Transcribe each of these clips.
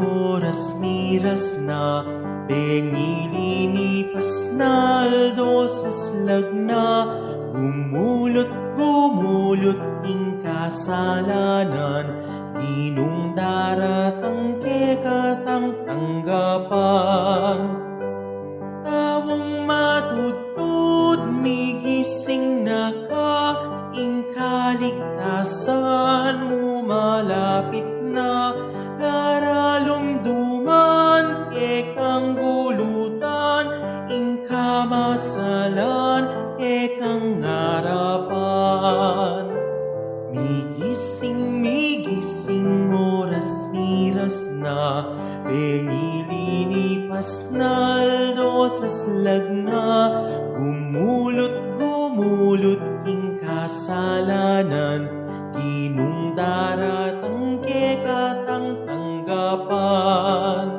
oras miras na, pengilinipas na, aldosas lagna, gumulot ing kasalanan, ginong daratang kekatang tanggapan. Tawong matutod, migising na ka, ing kaligtasan mo malapit na, karalumduman, ekang gulutan, ing kamasalan, ekang ngarapan. Migising, oras miras na, pengilinipas na, aldosas lagna, gumulot ing kasalanan, ginong daratang kekatang tanggapan.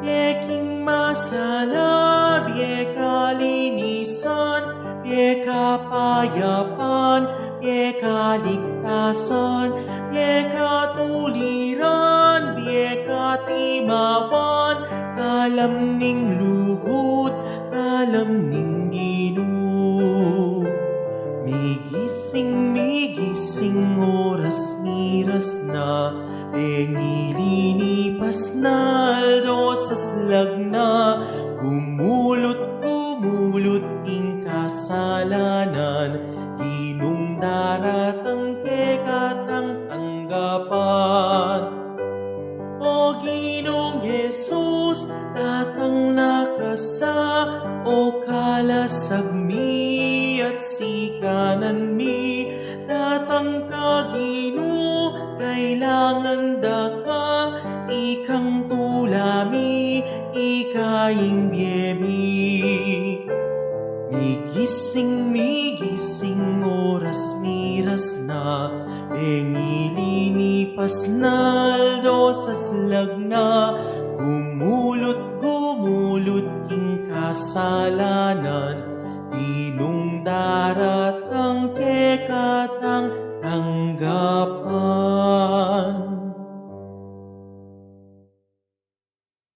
Yeking masala, biye kalinisan, biye kapayapan, biye kaligtasan, biye katuliran, biye katimawan, kalamning lugut, kalamning ginu. Migising, oras miras na, pengilinipas na, aldosas lagna, gumulot ing kasalanan, ginong daratang kekatang tanggapan. O Ginong Jesus, datang nakasa, o kalasag mi at sikanan mi, datang ka Ginoo, kailangan daka, ikang tulami, ikaing biyemi. Migising, oras miras na, pengilinipas na, aldosas lagna, gumulot ing kasalanan, ginong daratang kekatang tanggapan.